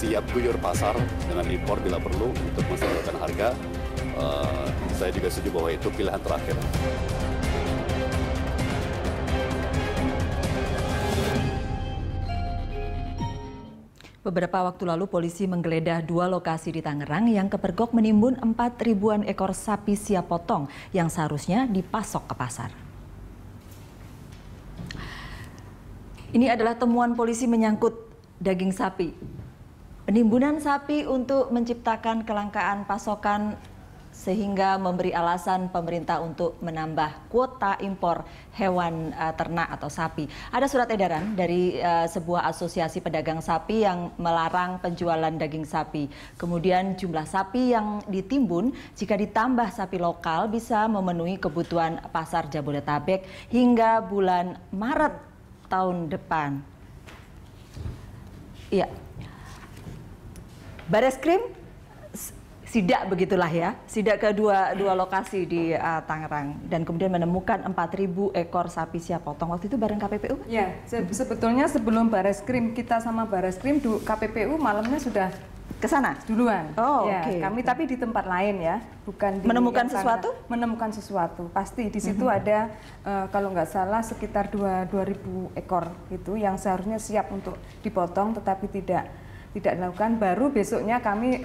siap guyur pasar dengan impor bila perlu untuk menstabilkan harga. Saya juga setuju bahwa itu pilihan terakhir. Beberapa waktu lalu polisi menggeledah 2 lokasi di Tangerang yang kepergok menimbun 4.000-an ekor sapi siap potong yang seharusnya dipasok ke pasar. Ini adalah temuan polisi menyangkut daging sapi. Penimbunan sapi untuk menciptakan kelangkaan pasokan sehingga memberi alasan pemerintah untuk menambah kuota impor hewan ternak atau sapi. Ada surat edaran dari sebuah asosiasi pedagang sapi yang melarang penjualan daging sapi. Kemudian jumlah sapi yang ditimbun jika ditambah sapi lokal bisa memenuhi kebutuhan pasar Jabodetabek hingga bulan Maret tahun depan. Iya. Bareskrim sidak begitulah ya, sidak ke dua lokasi di Tangerang dan kemudian menemukan 4.000 ekor sapi siap potong. Waktu itu bareng KPPU? Ya, sebetulnya sebelum Bareskrim kita sama Bareskrim, KPPU malamnya sudah ke sana duluan. Oh, ya, oke. kami tapi di tempat lain ya, bukan di menemukan sesuatu? Menemukan sesuatu, pasti di situ ada kalau nggak salah sekitar 2.000 ekor gitu yang seharusnya siap untuk dipotong tetapi tidak dilakukan. Baru besoknya kami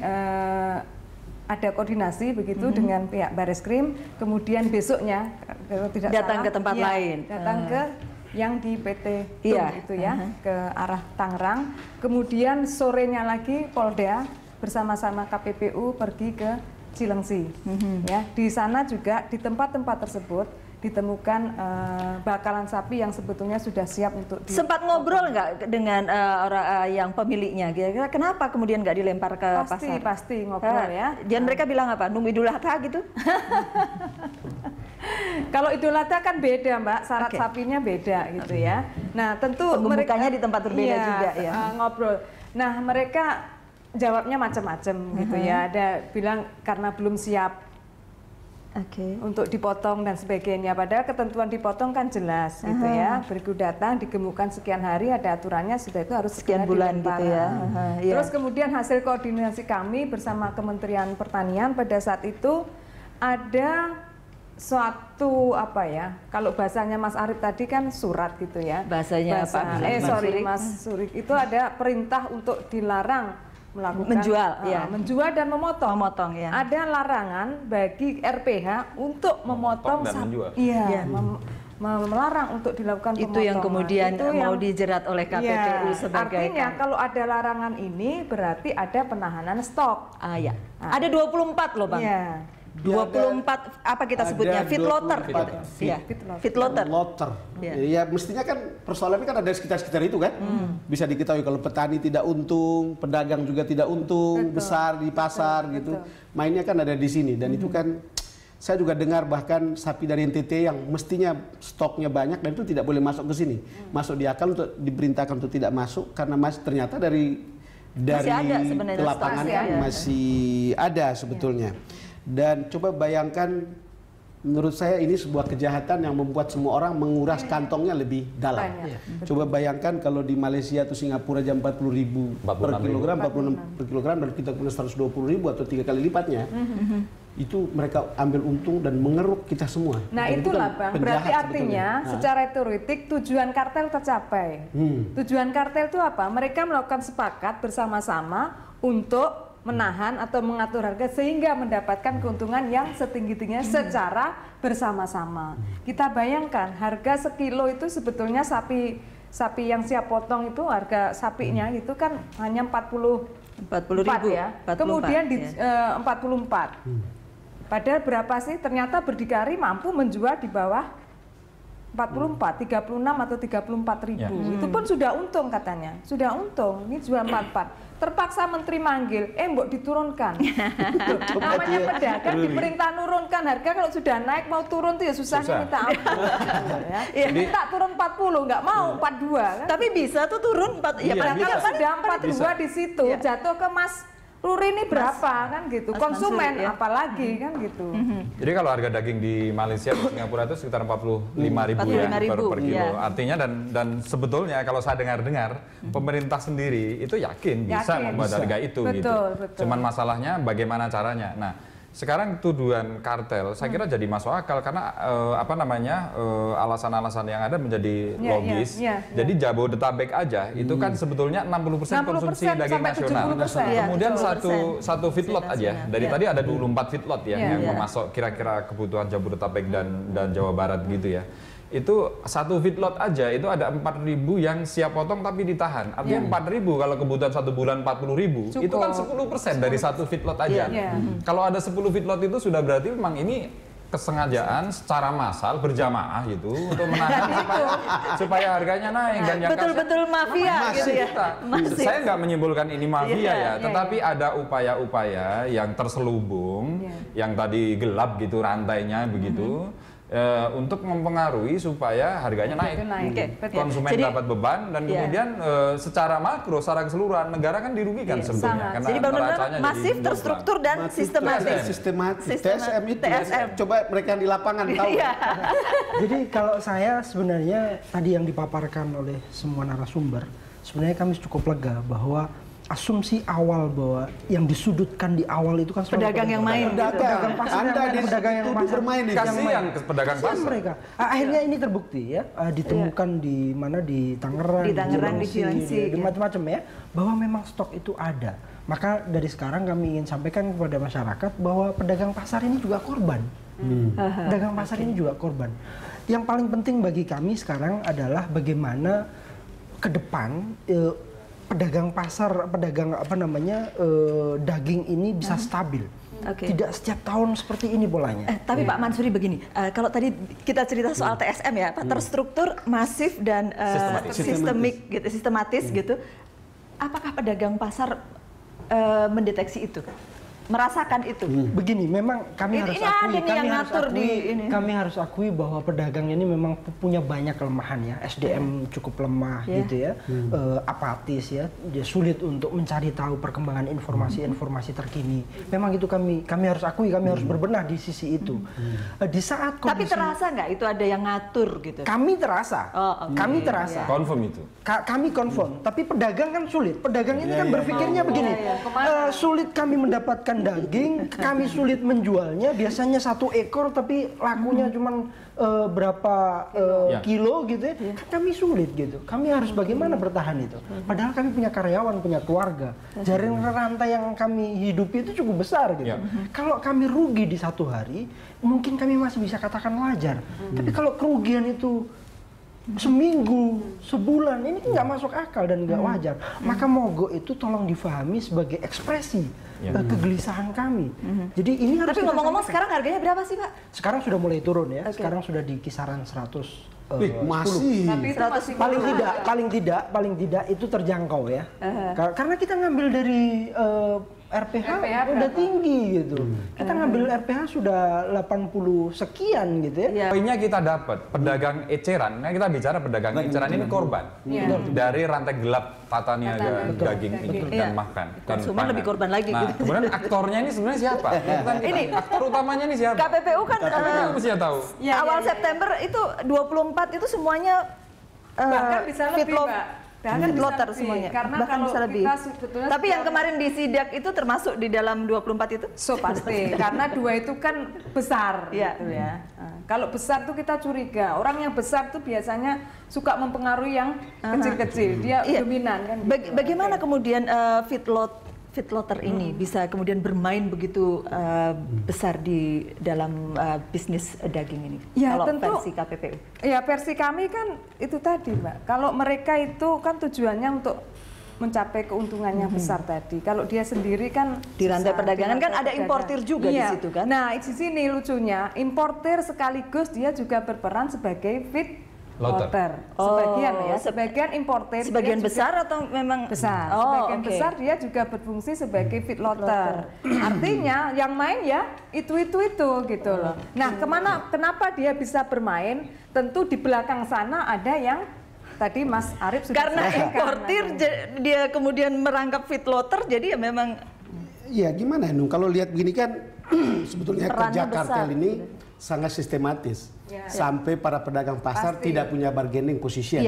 ada koordinasi begitu dengan pihak Bareskrim, kemudian besoknya kalau tidak datang salah, ke tempat lain, datang ke yang di PT Tum itu ya, ke arah Tangerang. Kemudian sorenya lagi Polda bersama-sama KPPU pergi ke Cilengsi. Ya, di sana juga di tempat-tempat tersebut ditemukan bakalan sapi yang sebetulnya sudah siap untuk sempat ngobrol nggak dengan orang yang pemiliknya? Kira-kira kenapa kemudian nggak dilempar ke pasar? Pasti ngobrol ya. Dan mereka bilang apa? Nunggu Idul Adha gitu? Kalau Idul Adha kan beda Mbak, syarat sapinya beda gitu ya. Nah tentu pembukanya di tempat berbeda juga ya. Ngobrol. Nah mereka jawabnya macam-macam gitu ya. Ada bilang karena belum siap. Untuk dipotong dan sebagainya. Padahal ketentuan dipotong kan jelas gitu ya. Berikut datang digemukkan sekian hari, ada aturannya sudah itu harus sekian bulan gitu ya. Terus kemudian hasil koordinasi kami bersama Kementerian Pertanian pada saat itu ada suatu apa ya? Kalau bahasanya Mas Arief tadi kan surat gitu ya. Bahasanya Mas Surik itu ada perintah untuk dilarang melakukan menjual dan memotong ya. Ada larangan bagi RPH untuk memotong melarang untuk dilakukan pemotongan. Itu yang kemudian mau dijerat oleh KPPU sebagai artinya kalau ada larangan ini berarti ada penahanan stok. Ada 24 loh Bang. 24 apa kita sebutnya feedlotter gitu. Iya, feedlotter. Ya mestinya kan persoalannya kan ada sekitar itu kan. Bisa diketahui kalau petani tidak untung, pedagang juga tidak untung, besar di pasar gitu. Mainnya kan ada di sini dan itu kan saya juga dengar bahkan sapi dari NTT yang mestinya stoknya banyak dan itu tidak boleh masuk ke sini. Masuk di akal untuk diperintahkan untuk tidak masuk karena ternyata dari lapangan masih ada sebetulnya. Dan coba bayangkan, menurut saya ini sebuah kejahatan yang membuat semua orang menguras kantongnya lebih dalam. Coba bayangkan kalau di Malaysia atau Singapura jam 40.000 per kilogram, 46 per kilogram, dan kita punya 120.000 atau 3 kali lipatnya. Itu mereka ambil untung dan mengeruk kita semua. Nah itulah Bang, berarti artinya secara teoretik tujuan kartel tercapai. Tujuan kartel itu apa? Mereka melakukan sepakat bersama-sama untuk menahan atau mengatur harga sehingga mendapatkan keuntungan yang setinggi-tingginya secara bersama-sama. Kita bayangkan harga sekilo itu sebetulnya sapi yang siap potong itu harga sapinya itu kan hanya 40.000 ya. 44, kemudian di 44. Padahal berapa sih? Ternyata berdikari mampu menjual di bawah 44, 36 atau 34.000. Itu pun sudah untung katanya. Sudah untung. Ini jual 44. Terpaksa menteri manggil, mbok diturunkan. Namanya pedagang diperintah nurunkan harga, kalau sudah naik mau turun tuh ya susahnya minta ampun. Minta turun 40, nggak mau 42 kan? Tapi bisa tuh turun 4, ya paling tidak sudah 42 di situ, jatuh ke Ruri ini berapa kan gitu, konsumen Mansur, ya? apalagi kan gitu. Jadi kalau harga daging di Malaysia di Singapura itu sekitar 45.000 ya per kilo. ya. Artinya dan sebetulnya kalau saya dengar pemerintah sendiri itu yakin bisa membuat harga itu gitu. Betul. Cuman masalahnya bagaimana caranya. Nah, sekarang tuduhan kartel saya kira jadi masuk akal karena alasan-alasan yang ada menjadi logis. Jadi Jabodetabek aja itu kan sebetulnya 60% konsumsi daging nasional. Kemudian satu feedlot aja. Dari tadi ada 24 feedlot ya yang memasok kira-kira kebutuhan Jabodetabek dan Jawa Barat gitu ya. Itu satu feedlot aja itu ada 4.000 yang siap potong tapi ditahan. Artinya 4.000 kalau kebutuhan 1 bulan 40.000 itu kan 10% dari satu feedlot aja. Kalau ada 10 feedlot itu sudah berarti memang ini kesengajaan secara massal berjamaah gitu untuk menahan supaya harganya naik dan yang betul-betul mafia gitu ya. Saya nggak menyimpulkan ini mafia ya, tetapi ada upaya-upaya yang terselubung, yang tadi gelap gitu rantainya begitu. Untuk mempengaruhi supaya harganya naik. Konsumen dapat beban dan kemudian secara makro, secara keseluruhan negara kan dirugikan sebetulnya. Jadi benar-benar masif, terstruktur dan sistematis. TSM itu. Coba mereka yang di lapangan tahu. Jadi kalau saya sebenarnya tadi yang dipaparkan oleh semua narasumber, sebenarnya kami cukup lega bahwa asumsi awal bahwa yang disudutkan di awal itu kan pedagang yang main, pedagang pasar, pedagang yang pasar bermain, kasihan ke pedagang pasar mereka. Akhirnya ini terbukti ya, ditemukan di mana, di Tangerang, di Cilengsi, di macam-macam ya, bahwa memang stok itu ada. Maka dari sekarang kami ingin sampaikan kepada masyarakat bahwa pedagang pasar ini juga korban. Pedagang pasar ini juga korban. Yang paling penting bagi kami sekarang adalah bagaimana ke depan pedagang pasar, pedagang daging ini bisa stabil. Tidak setiap tahun seperti ini polanya. Tapi Pak Mansuri begini, kalau tadi kita cerita soal TSM ya, Pak, terstruktur, masif dan sistematis gitu. Apakah pedagang pasar mendeteksi itu? Merasakan itu? Begini, memang kami harus akui bahwa pedagang ini memang punya banyak kelemahan ya. SDM cukup lemah gitu ya, apatis ya, dia sulit untuk mencari tahu perkembangan informasi terkini. Memang itu kami harus akui, kami harus berbenah di sisi itu. Di saat kondisi, tapi terasa nggak itu ada yang ngatur gitu? Kami terasa, kami terasa. Confirm itu. Kami confirm, tapi pedagang kan sulit. Pedagang ini kan berpikirnya begini, sulit kami mendapatkan daging, kami sulit menjualnya, biasanya 1 ekor tapi lakunya cuma berapa kilo gitu ya. Kan kami sulit gitu, kami harus bagaimana bertahan itu, padahal kami punya karyawan, punya keluarga, jaringan rantai yang kami hidupi itu cukup besar gitu. Kalau kami rugi di 1 hari mungkin kami masih bisa katakan wajar, tapi kalau kerugian itu seminggu, sebulan, ini nggak masuk akal dan nggak wajar. Maka mogok itu tolong difahami sebagai ekspresi kegelisahan kami. Jadi ini harus. Tapi ngomong-ngomong sekarang harganya berapa sih, Pak? Sekarang sudah mulai turun ya. Sekarang sudah di kisaran 100. Masih. Tapi itu masih paling tidak itu terjangkau ya. Karena kita ngambil dari RPH udah tinggi gitu. Kita ngambil RPH sudah 80 sekian gitu ya. Poinnya kita dapat pedagang eceran. Nah, kita bicara pedagang eceran ini korban dari rantai gelap tata niaga daging ini dan makan. Konsumen lebih korban lagi. Nah, gitu. kemudian aktornya ini sebenarnya siapa? Ini aktor utamanya ini siapa? KPPU kan mesti tahu. Awal September itu 24 itu semuanya bahkan bisa lebih, Mbak. Feedlotter semuanya, karena bahkan bisa lebih. Tapi yang kemarin di sidak itu termasuk di dalam 24 itu? So pasti, karena 2 itu kan besar gitu ya. Kalau besar tuh kita curiga, orang yang besar tuh biasanya suka mempengaruhi yang kecil-kecil, dia dominan kan. Gitu. Bagaimana kemudian feedlotter ini bisa kemudian bermain begitu besar di dalam bisnis daging ini? Ya, kalau tentu, versi KPPU? Ya versi kami kan itu tadi, Mbak. Kalau mereka itu kan tujuannya untuk mencapai keuntungan yang besar tadi. Kalau dia sendiri kan di rantai perdagangan kan ada importir juga di situ kan? Nah, di sini lucunya importir sekaligus dia juga berperan sebagai feedlotter. Sebagian importir. Sebagian besar atau memang besar? Sebagian besar dia juga berfungsi sebagai feedlotter. Artinya yang main ya itu gitu loh. Nah, kenapa dia bisa bermain? Tentu di belakang sana ada yang tadi Mas Arief sudah karena importir dia kemudian merangkap feedlotter, jadi ya memang Ya gimana Nung, kalau lihat begini kan sebetulnya kerja kartel ini sangat sistematis. Sampai para pedagang pasar tidak punya bargaining position.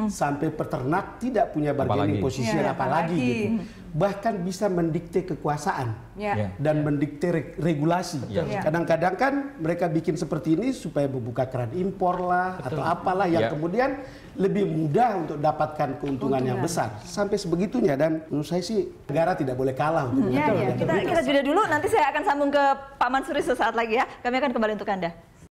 Sampai peternak tidak punya bargaining position apalagi gitu. Bahkan bisa mendikte kekuasaan dan mendikte regulasi. Kadang-kadang kan mereka bikin seperti ini supaya membuka keran impor lah atau apalah yang kemudian lebih mudah untuk dapatkan keuntungan yang besar. Sampai sebegitunya, dan menurut saya sih negara tidak boleh kalah untuk Kita jeda dulu, nanti saya akan sambung ke Pak Mansuri sesaat lagi ya. Kami akan kembali untuk Anda.